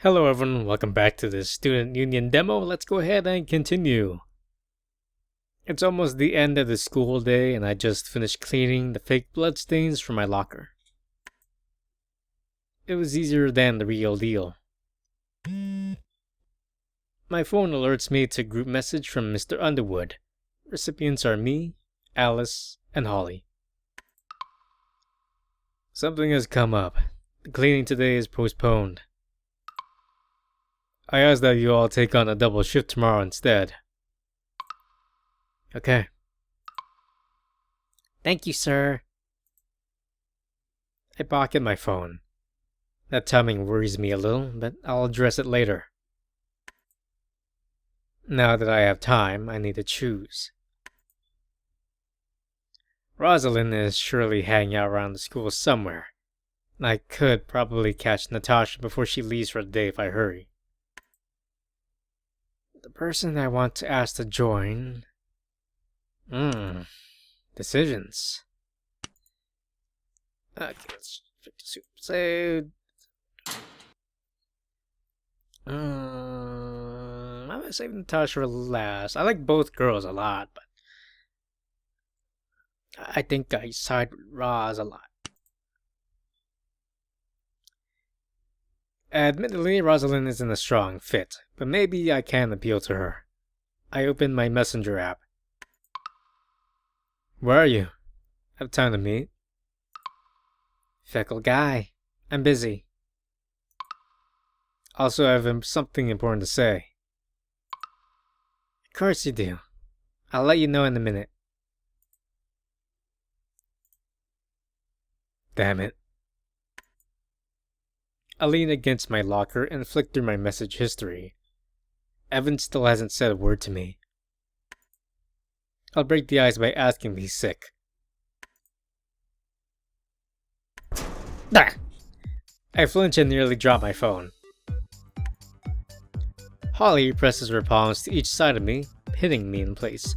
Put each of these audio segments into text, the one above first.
Hello everyone, welcome back to the Student Union demo. Let's go ahead and continue. It's almost the end of the school day and I just finished cleaning the fake bloodstains from my locker. It was easier than the real deal. My phone alerts me to a group message from Mr. Underwood. Recipients are me, Alice, and Holly. Something has come up. The cleaning today is postponed. I ask that you all take on a double shift tomorrow instead. Okay. Thank you, sir. I pocket my phone. That timing worries me a little, but I'll address it later. Now that I have time, I need to choose. Rosalind is surely hanging out around the school somewhere. I could probably catch Natasha before she leaves for the day if I hurry. The person I want to ask to join... Decisions. Okay, let's say... I'm gonna save Natasha for last. I like both girls a lot, but... I think I side with Roz a lot. Admittedly, Rosalind isn't a strong fit, but maybe I can appeal to her. I opened my messenger app. Where are you? Have time to meet? Fickle guy. I'm busy. Also, I have something important to say. Of course you do. I'll let you know in a minute. Damn it. I lean against my locker and flick through my message history. Evan still hasn't said a word to me. I'll break the ice by asking if he's sick. Ah! I flinch and nearly drop my phone. Holly presses her palms to each side of me, hitting me in place.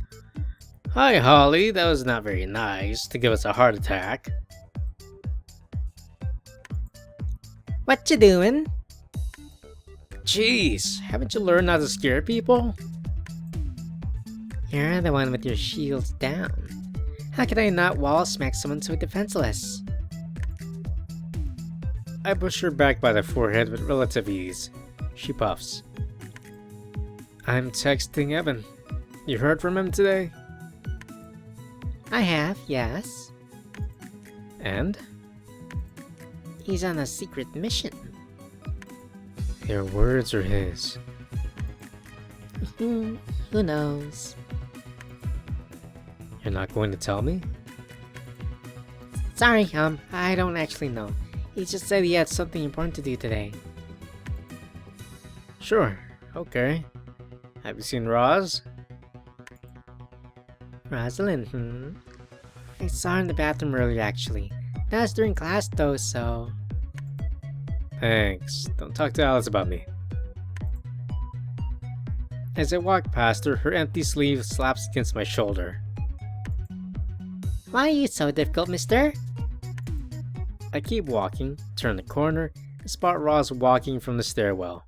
Hi, Holly, that was not very nice to give us a heart attack. What you doing? Jeez, haven't you learned how to scare people? You're the one with your shields down. How could I not wall smack someone so defenseless? I push her back by the forehead with relative ease. She puffs. I'm texting Evan. You heard from him today? I have, yes. And? He's on a secret mission. Your words are his. Who knows? You're not going to tell me? Sorry, I don't actually know. He just said he had something important to do today. Sure, okay. Have you seen Roz? Rosalind, I saw her in the bathroom earlier, actually. That was during class, though, so... Thanks. Don't talk to Alice about me. As I walk past her, her empty sleeve slaps against my shoulder. Why are you so difficult, mister? I keep walking, turn the corner, and spot Roz walking from the stairwell.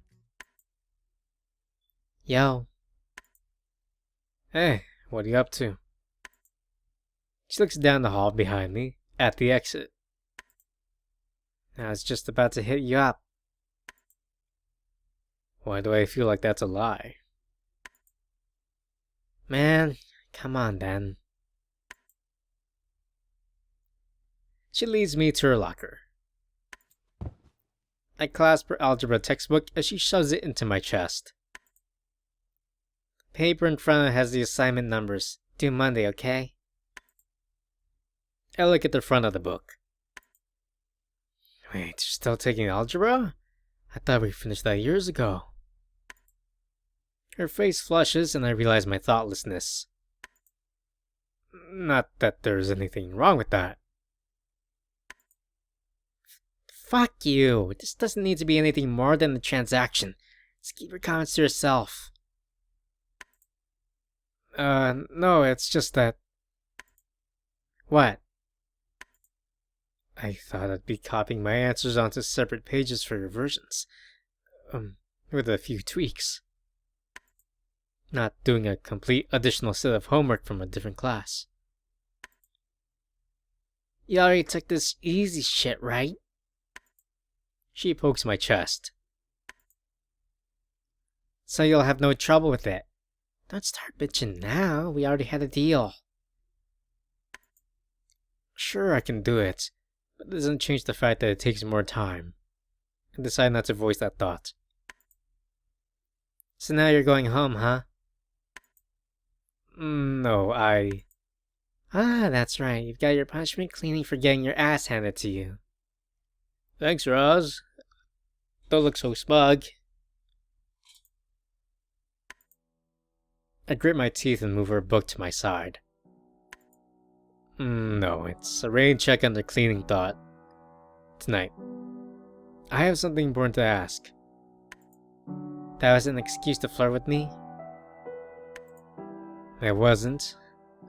Yo. Hey, what are you up to? She looks down the hall behind me, at the exit. I was just about to hit you up. Why do I feel like that's a lie? Man, come on then. She leads me to her locker. I clasp her algebra textbook as she shoves it into my chest. The paper in front has the assignment numbers. Due Monday, okay? I look at the front of the book. Wait, you're still taking algebra? I thought we finished that years ago. Her face flushes and I realize my thoughtlessness. Not that there's anything wrong with that. Fuck you. This doesn't need to be anything more than a transaction. Just keep your comments to yourself. No, it's just that... What? I thought I'd be copying my answers onto separate pages for reversions. with a few tweaks. Not doing a complete additional set of homework from a different class. You already took this easy shit, right? She pokes my chest. So you'll have no trouble with it. Don't start bitching now, we already had a deal. Sure, I can do it, but it doesn't change the fact that it takes more time. I decide not to voice that thought. So now you're going home, huh? No, Ah, that's right. You've got your punishment cleaning for getting your ass handed to you. Thanks, Roz. Don't look so smug. I grit my teeth and move her book to my side. No, it's a rain check on the cleaning thought. Tonight. I have something important to ask. That was an excuse to flirt with me? It wasn't.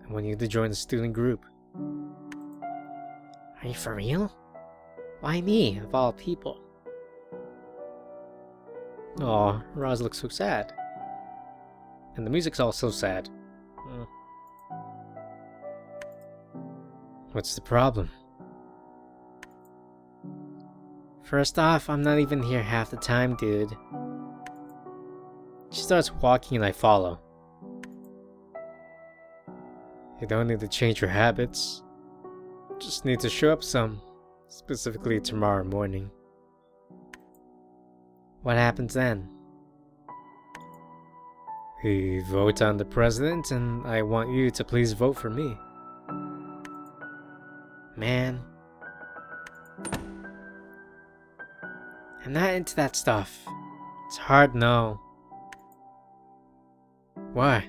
I want you to join the student group. Are you for real? Why me, of all people? Aw, Roz looks so sad. And the music's also sad. What's the problem? First off, I'm not even here half the time, dude. She starts walking and I follow. You don't need to change your habits. Just need to show up some, specifically tomorrow morning. What happens then? We vote on the president and I want you to please vote for me. Man. I'm not into that stuff. It's hard, no. Why?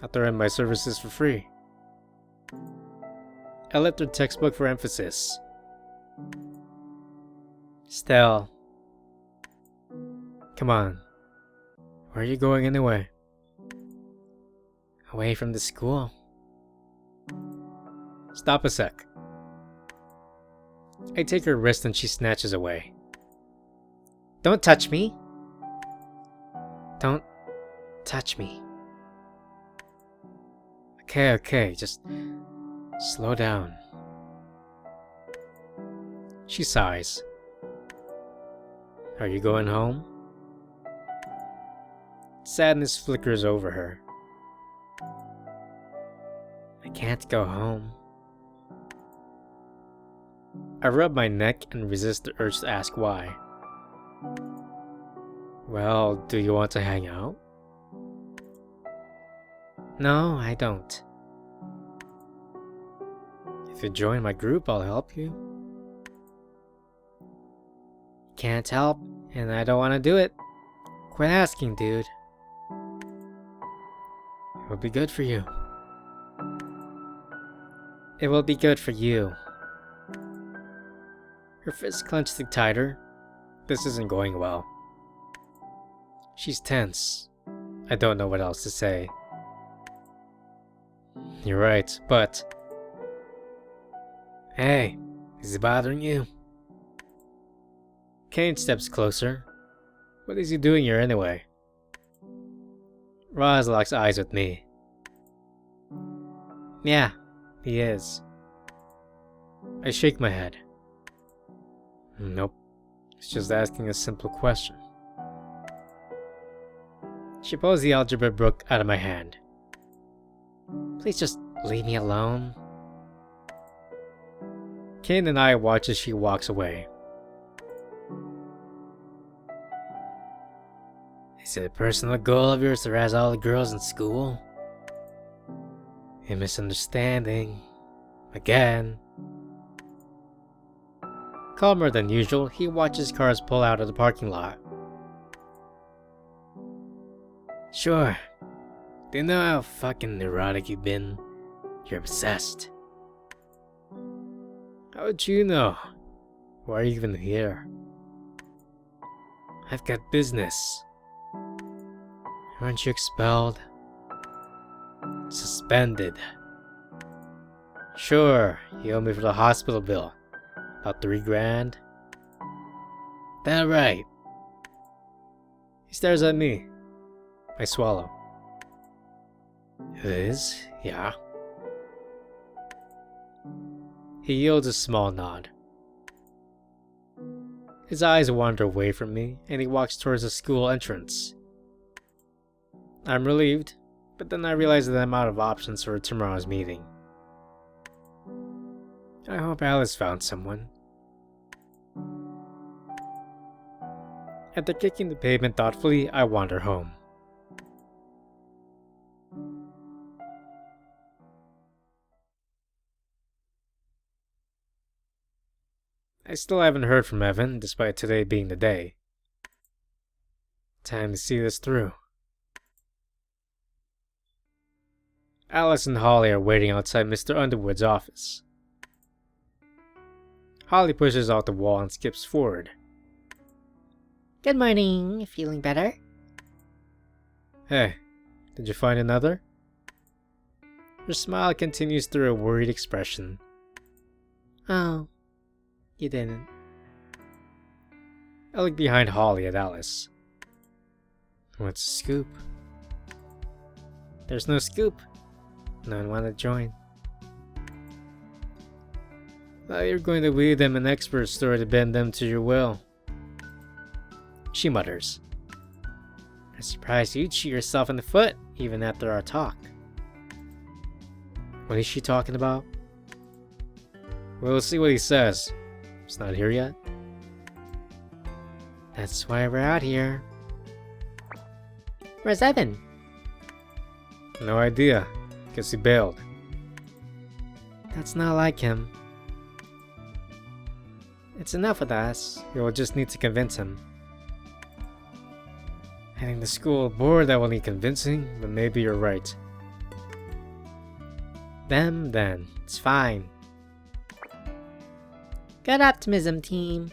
I throw in my services for free. I left her textbook for emphasis. Still. Come on. Where are you going anyway? Away from the school. Stop a sec. I take her wrist and she snatches away. Don't touch me. Don't touch me. Okay, just slow down. She sighs. Are you going home? Sadness flickers over her. I can't go home. I rub my neck and resist the urge to ask why. Well, do you want to hang out? No, I don't. If you join my group, I'll help you. Can't help, and I don't want to do it. Quit asking, dude. It will be good for you. It will be good for you. Her fist clenched tighter. This isn't going well. She's tense. I don't know what else to say. You're right, but... Hey, is it bothering you? Kane steps closer. What is he doing here anyway? Roz locks eyes with me. Yeah, he is. I shake my head. Nope. It's just asking a simple question. She pulls the algebra book out of my hand. Please just leave me alone. Kane and I watch as she walks away. Is it a personal goal of yours to razz all the girls in school? A misunderstanding. Again. Calmer than usual, he watches cars pull out of the parking lot. Sure. Do you know how fucking neurotic you've been? You're obsessed. How'd you know? Why are you even here? I've got business. Aren't you expelled? Suspended. Sure, you owe me for the hospital bill. About $3 grand. That right? He stares at me. I swallow. It is? Yeah. He yields a small nod. His eyes wander away from me, and he walks towards the school entrance. I'm relieved, but then I realize that I'm out of options for tomorrow's meeting. I hope Alice found someone. After kicking the pavement thoughtfully, I wander home. I still haven't heard from Evan, despite today being the day. Time to see this through. Alice and Holly are waiting outside Mr. Underwood's office. Holly pushes out the wall and skips forward. Good morning. Feeling better? Hey, did you find another? Her smile continues through a worried expression. Oh, you didn't. I look behind Holly at Alice. What's the scoop? There's no scoop. No one wanted to join. Now you're going to weave them an expert story to bend them to your will. She mutters. I'm surprised you'd shoot yourself in the foot, even after our talk. What is she talking about? We'll see what he says. He's not here yet. That's why we're out here. Where's Evan? No idea. Guess he bailed. That's not like him. It's enough with us. You'll just need to convince him. I think the school board that will need convincing, but maybe you're right. Them, then. It's fine. Good optimism, team.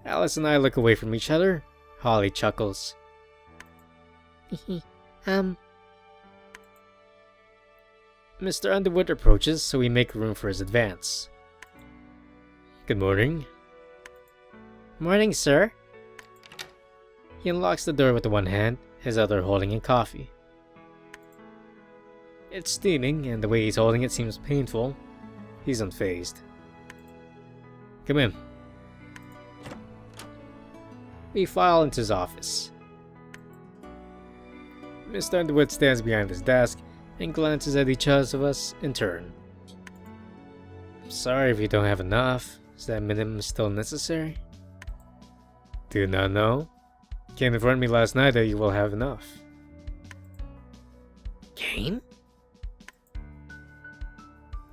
Alice and I look away from each other. Holly chuckles. Mr. Underwood approaches, so we make room for his advance. Good morning. Morning, sir. He unlocks the door with one hand, his other holding a coffee. It's steaming, and the way he's holding it seems painful. He's unfazed. Come in. We file into his office. Mr. Underwood stands behind his desk and glances at each of us in turn. Sorry if you don't have enough. Is that minimum still necessary? Do you not know? Kane informed me last night that you will have enough. Kane?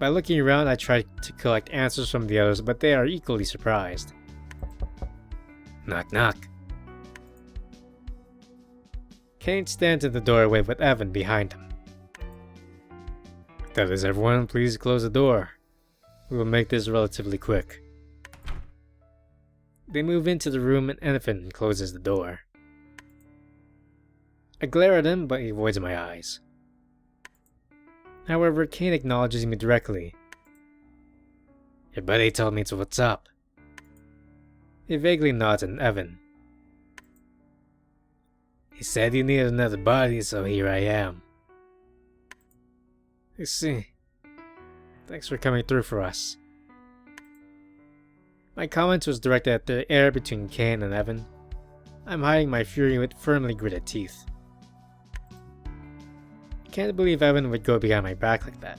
By looking around, I try to collect answers from the others, but they are equally surprised. Knock knock. Kane stands in the doorway with Evan behind him. That is everyone, please close the door. We will make this relatively quick. They move into the room and Evan closes the door. I glare at him, but he avoids my eyes. However, Kane acknowledges me directly. Your buddy told me to what's up. He vaguely nods at Evan. He said you needed another body, so here I am. I see. Thanks for coming through for us. My comment was directed at the air between Kane and Evan. I'm hiding my fury with firmly gritted teeth. Can't believe Evan would go behind my back like that.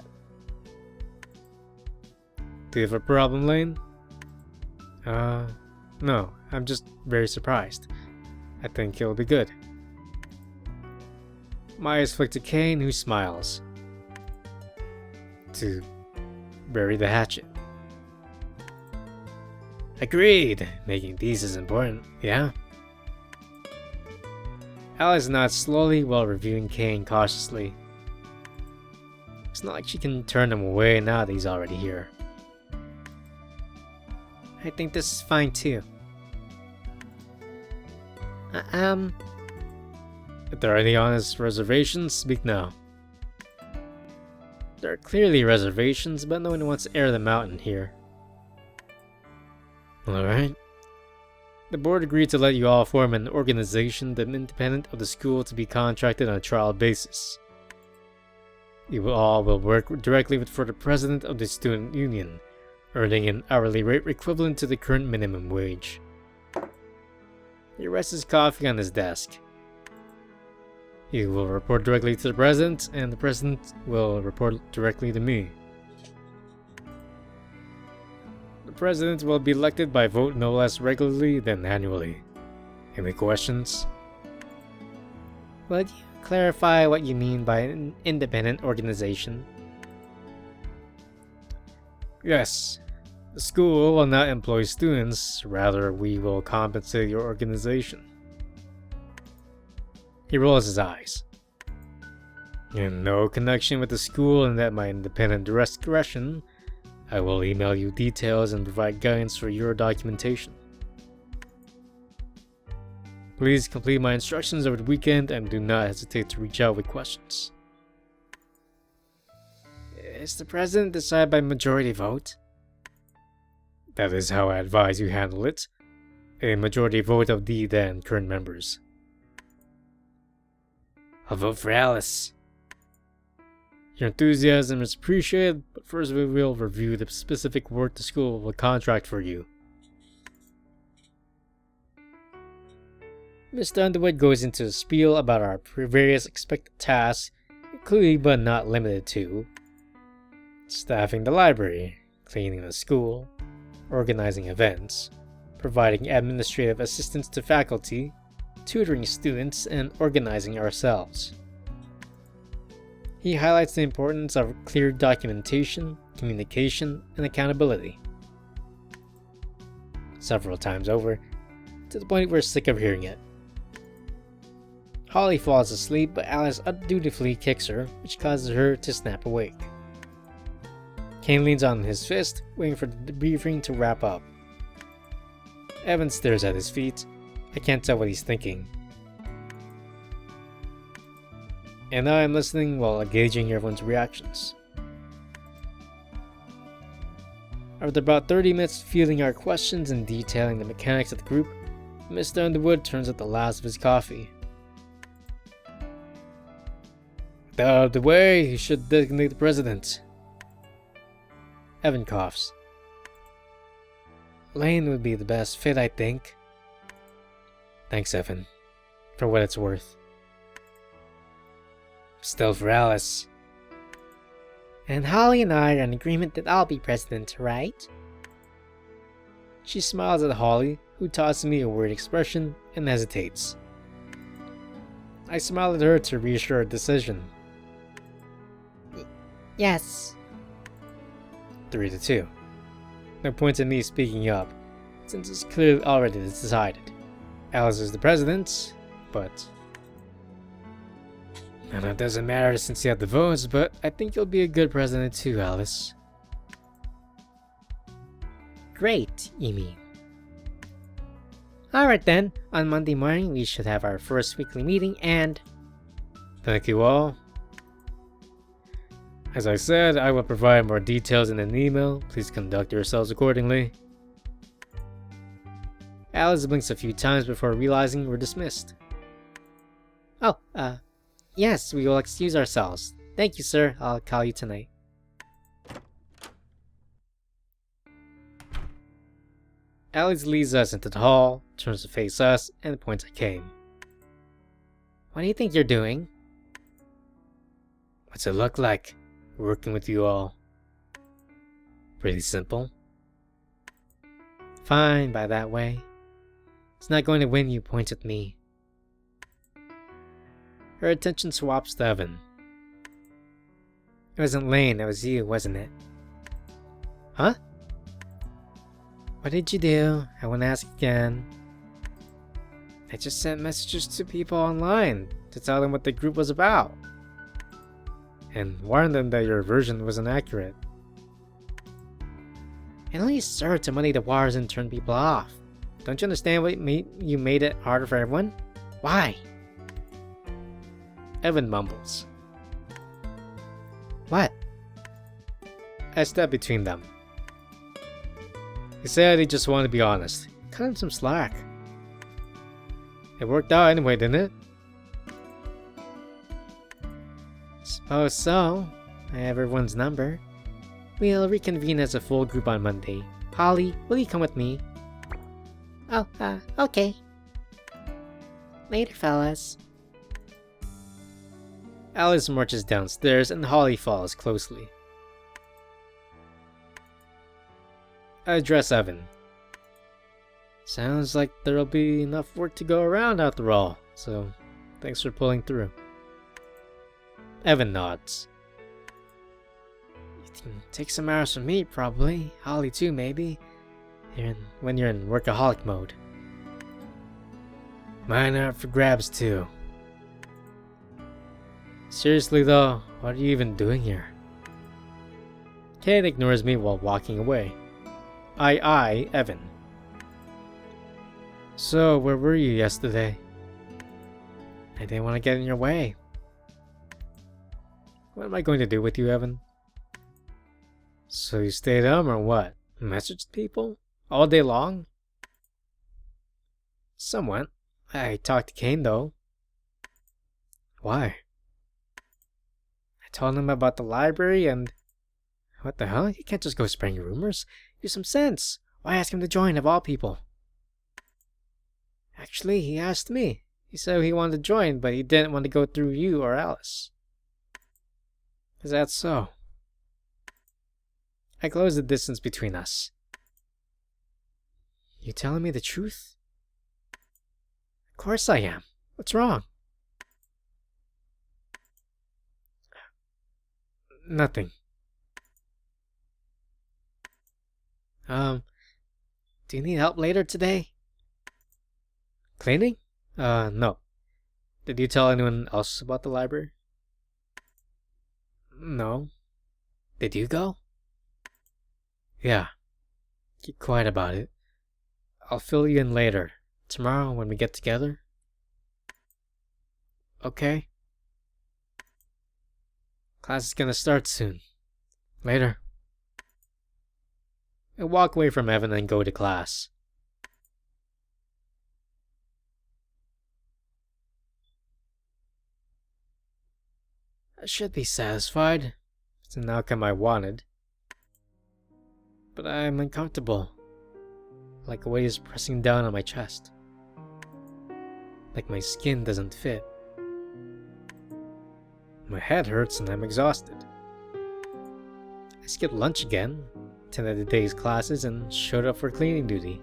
Do you have a problem, Lane? No, I'm just very surprised. I think it'll be good. My eyes flick to Kane, who smiles. To bury the hatchet. Agreed! Making these is important, yeah? Alice nods slowly while reviewing Kane cautiously. It's not like she can turn him away now that he's already here. I think this is fine too. If there are any honest reservations, speak now. There are clearly reservations, but no one wants to air them out in here. Alright. The board agreed to let you all form an organization that independent of the school to be contracted on a trial basis. You all will work directly for the president of the student union, earning an hourly rate equivalent to the current minimum wage. He rests his coffee on his desk. You will report directly to the president, and the president will report directly to me. The president will be elected by vote no less regularly than annually. Any questions? Would you clarify what you mean by an independent organization? Yes. The school will not employ students, rather we will compensate your organization. He rolls his eyes. In no connection with the school and at my independent discretion, I will email you details and provide guidance for your documentation. Please complete my instructions over the weekend and do not hesitate to reach out with questions. Is the president decided by majority vote? That is how I advise you handle it. A majority vote of the then current members. I'll vote for Alice. Your enthusiasm is appreciated, but first we will review the specific work the school will contract for you. Mr. Underwood goes into a spiel about our various expected tasks, including but not limited to staffing the library, cleaning the school, organizing events, providing administrative assistance to faculty, tutoring students, and organizing ourselves. He highlights the importance of clear documentation, communication, and accountability. Several times over, to the point we're sick of hearing it. Holly falls asleep, but Alice undutifully kicks her, which causes her to snap awake. Kane leans on his fist, waiting for the debriefing to wrap up. Evan stares at his feet. I can't tell what he's thinking. And now I'm listening while gauging everyone's reactions. After about 30 minutes fielding our questions and detailing the mechanics of the group, Mr. Underwood turns out the last of his coffee. Out of the way, you should designate the president. Evan coughs. Lane would be the best fit, I think. Thanks, Evan. For what it's worth. Still for Alice. And Holly and I are in agreement that I'll be president, right? She smiles at Holly, who tosses me a weird expression and hesitates. I smile at her to reassure her decision. Yes. 3-2. No point in me speaking up, since it's clearly already decided. Alice is the president, but... And it doesn't matter since you have the votes, but I think you'll be a good president too, Alice. Great, you mean? Alright then, on Monday morning we should have our first weekly meeting and... Thank you all. As I said, I will provide more details in an email. Please conduct yourselves accordingly. Alice blinks a few times before realizing we're dismissed. Oh, yes, we will excuse ourselves. Thank you, sir. I'll call you tonight. Alice leads us into the hall, turns to face us, and points at Kane. What do you think you're doing? What's it look like, working with you all? Pretty simple. Fine, by that way. It's not going to win you points at me. Her attention swaps to Evan. It wasn't Lane, it was you, wasn't it? Huh? What did you do? I won't ask again. I just sent messages to people online to tell them what the group was about. And warned them that your version was inaccurate. It only served to muddy the waters and turn people off. Don't you understand what you made it harder for everyone? Why? Evan mumbles. What? I step between them. He said he just wanted to be honest. Cut him some slack. It worked out anyway, didn't it? Suppose so. I have everyone's number. We'll reconvene as a full group on Monday. Polly, will you come with me? Oh, okay. Later, fellas. Alice marches downstairs and Holly follows closely. I address Evan. Sounds like there'll be enough work to go around after all, so thanks for pulling through. Evan nods. You can take some hours from me, probably. Holly too, maybe. When you're in workaholic mode. Mine are up for grabs too. Seriously though, what are you even doing here? Kate ignores me while walking away. I eye Evan. So, where were you yesterday? I didn't want to get in your way. What am I going to do with you, Evan? So you stayed home or what? Messaged people? All day long? Somewhat. I talked to Kane though. Why? I told him about the library and... What the hell? You can't just go spreading rumors. Use some sense. Why ask him to join of all people? Actually, he asked me. He said he wanted to join, but he didn't want to go through you or Alice. Is that so? I closed the distance between us. You telling me the truth? Of course I am. What's wrong? Nothing. Do you need help later today? Cleaning? No. Did you tell anyone else about the library? No. Did you go? Yeah. Keep quiet about it. I'll fill you in later. Tomorrow when we get together. Okay. Class is gonna start soon. Later. I walk away from Evan and go to class. I should be satisfied. It's an outcome I wanted. But I'm uncomfortable. Like a weight is pressing down on my chest. Like my skin doesn't fit. My head hurts and I'm exhausted. I skipped lunch again, attended the day's classes, and showed up for cleaning duty.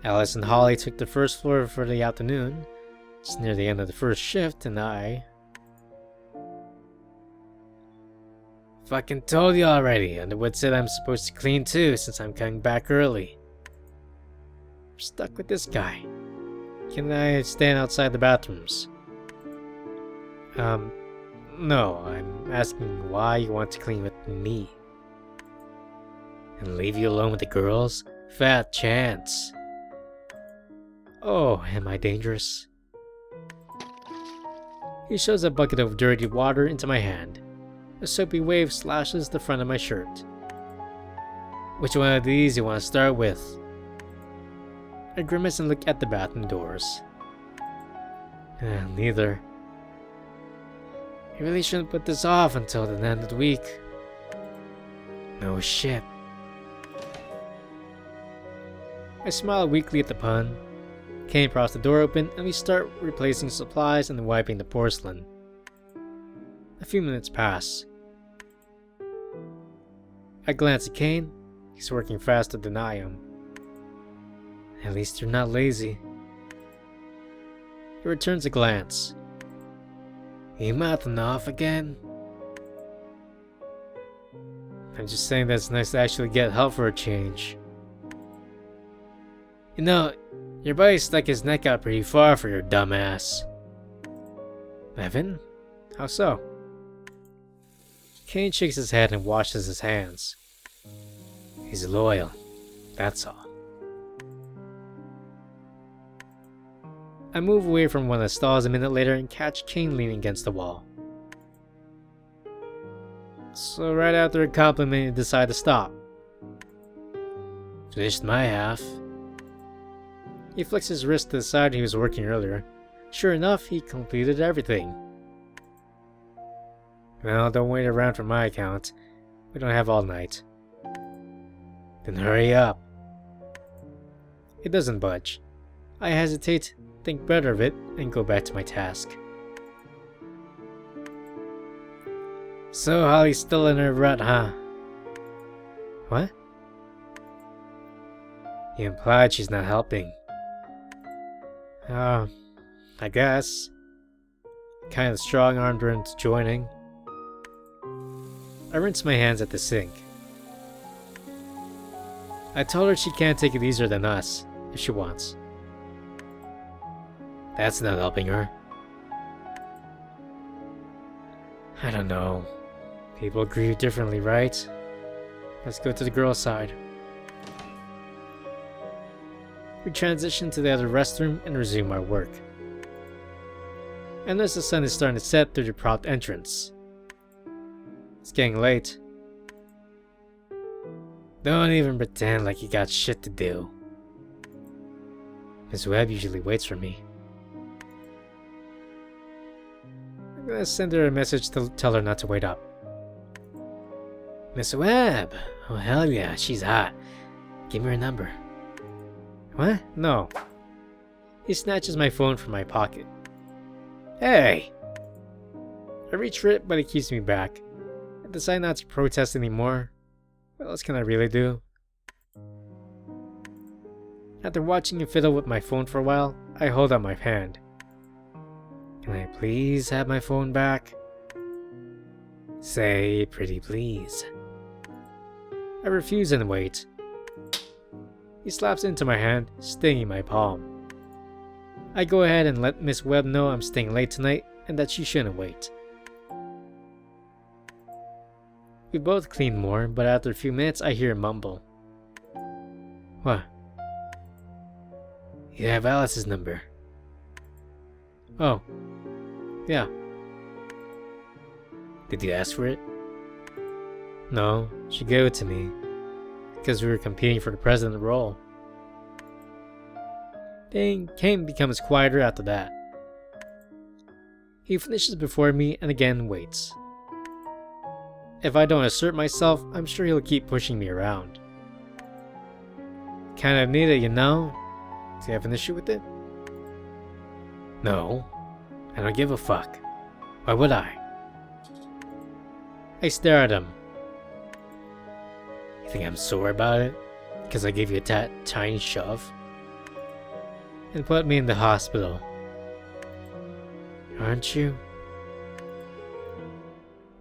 Alice and Holly took the first floor for the afternoon. It's near the end of the first shift, and I... Fucking told you already. Underwood said I'm supposed to clean too, since I'm coming back early. I'm stuck with this guy. Can I stand outside the bathrooms? No, I'm asking why you want to clean with me. And leave you alone with the girls? Fat chance. Oh, am I dangerous? He shoves a bucket of dirty water into my hand. A soapy wave slashes the front of my shirt. Which one of these you want to start with? I grimace and look at the bathroom doors. Neither. You really shouldn't put this off until the end of the week. No shit. I smile weakly at the pun. Kane props the door open and we start replacing supplies and wiping the porcelain. A few minutes pass. I glance at Kane. He's working faster than I am. At least you're not lazy. He returns a glance. You mouthing off again? I'm just saying that it's nice to actually get help for a change. You know, your buddy stuck his neck out pretty far for your dumb ass. Evan? How so? Kane shakes his head and washes his hands. He's loyal, that's all. I move away from one of the stalls a minute later and catch Kane leaning against the wall. So right after a compliment you decide to stop. Finished my half. He flicks his wrist to the side he was working earlier. Sure enough, he completed everything. Well, don't wait around for my account. We don't have all night. Then hurry up. It doesn't budge. I hesitate, think better of it, and go back to my task. So Holly's still in her rut, huh? What? You implied she's not helping. Oh, I guess. Kind of strong-armed her into joining. I rinse my hands at the sink. I told her she can't take it easier than us, if she wants. That's not helping her. I don't know. People grieve differently, right? Let's go to the girl's side. We transition to the other restroom and resume our work. And as the sun is starting to set through the prompt entrance. It's getting late. Don't even pretend like you got shit to do. Miss Webb usually waits for me. I'm gonna send her a message to tell her not to wait up. Miss Webb! Oh hell yeah, she's hot. Give me her number. What? No. He snatches my phone from my pocket. Hey! I reach for it, but it keeps me back. I decide not to protest anymore. What else can I really do? After watching him fiddle with my phone for a while, I hold out my hand. Can I please have my phone back? Say pretty please. I refuse and wait. He slaps into my hand, stinging my palm. I go ahead and let Miss Webb know I'm staying late tonight and that she shouldn't wait. We both clean more, but after a few minutes I hear him mumble. What? You have Alice's number. Oh. Yeah. Did you ask for it? No, she gave it to me. Because we were competing for the president role. Then Kane becomes quieter after that. He finishes before me and again waits. If I don't assert myself, I'm sure he'll keep pushing me around. Kind of need it, you know? Do you have an issue with it? No. I don't give a fuck. Why would I? I stare at him. You think I'm sore about it? Because I gave you a tiny shove? And put me in the hospital. Aren't you?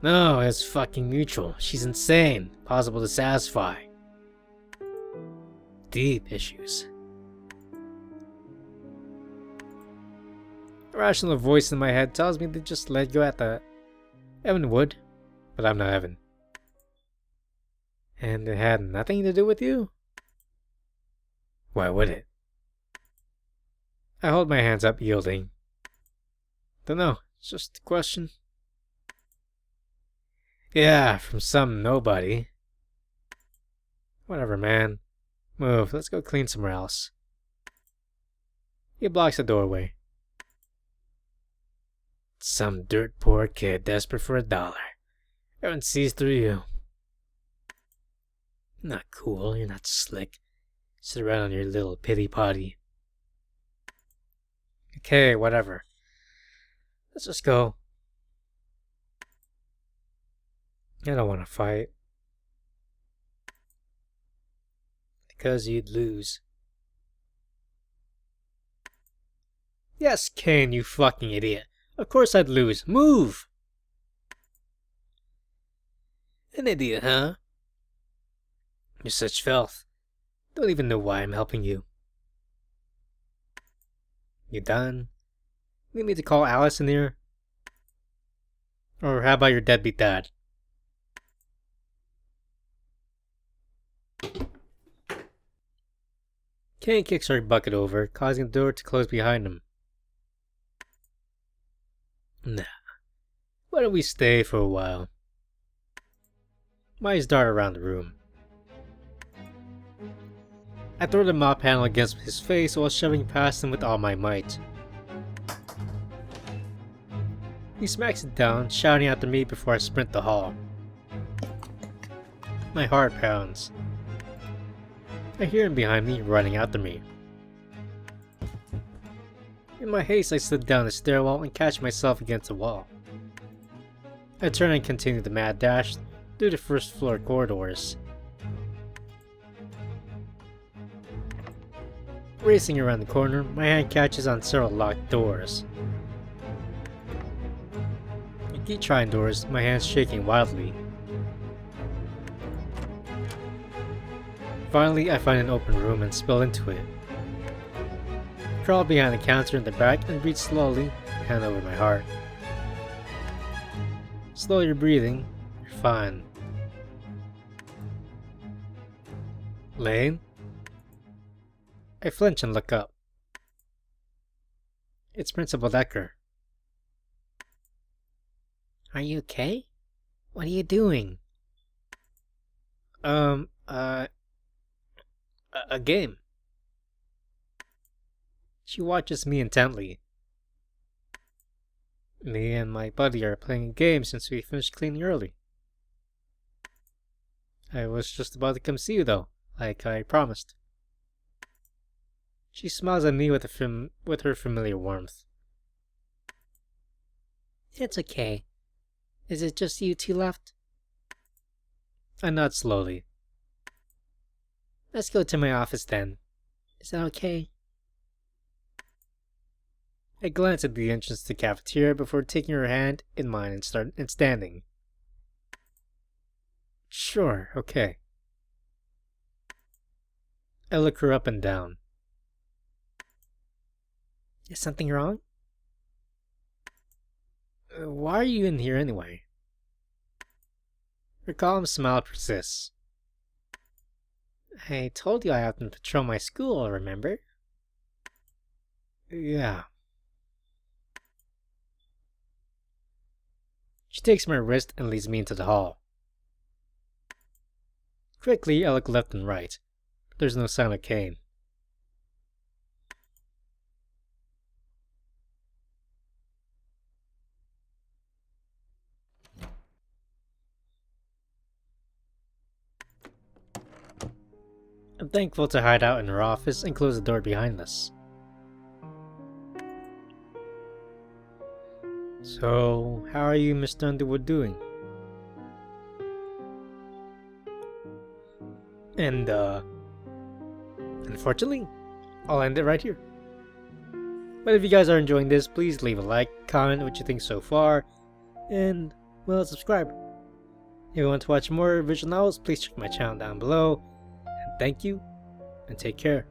No, it's fucking mutual. She's insane. Possible to satisfy. Deep issues. A rational voice in my head tells me to just let go at that. Evan would, but I'm not Evan. And it had nothing to do with you? Why would it? I hold my hands up, yielding. Dunno, it's just a question. Yeah, from some nobody. Whatever, man. Move, let's go clean somewhere else. He blocks the doorway. Some dirt poor kid desperate for $1. Everyone sees through you. You're not cool, you're not slick. Sit around on your little pity potty. Okay, whatever. Let's just go. I don't want to fight. Because you'd lose. Yes, Kane, you fucking idiot. Of course I'd lose. Move! An idiot, huh? You're such filth. Don't even know why I'm helping you. You done? Need me to call Alice in here? Or how about your deadbeat dad? Kane kicks our bucket over, causing the door to close behind him. Nah. Why don't we stay for a while? My eyes dart around the room. I throw the mop handle against his face while shoving past him with all my might. He smacks it down, shouting after me before I sprint the hall. My heart pounds. I hear him behind me, running after me. In my haste, I slid down the stairwell and catch myself against the wall. I turn and continue the mad dash through the first floor corridors. Racing around the corner, my hand catches on several locked doors. I keep trying doors, my hands shaking wildly. Finally, I find an open room and spill into it. Crawl behind the counter in the back and breathe slowly, hand over my heart. Slow your breathing, you're fine. Lane? I flinch and look up. It's Principal Decker. Are you okay? What are you doing? A game. She watches me intently. Me and my buddy are playing a game since we finished cleaning early. I was just about to come see you though, like I promised. She smiles at me with her familiar warmth. It's okay. Is it just you two left? I nod slowly. Let's go to my office then. Is that okay? I glance at the entrance to the cafeteria before taking her hand in mine and standing. Sure, okay. I look her up and down. Is something wrong? Why are you in here anyway? Her calm smile persists. I told you I often patrol my school, remember? Yeah. She takes my wrist and leads me into the hall. Quickly, I look left and right. There's no sign of Kane. I'm thankful to hide out in her office and close the door behind us. So, how are you, Mr. Underwood, doing? And, unfortunately, I'll end it right here. But if you guys are enjoying this, please leave a like, comment what you think so far, and, well, subscribe. If you want to watch more visual novels, please check my channel down below. And thank you, and take care.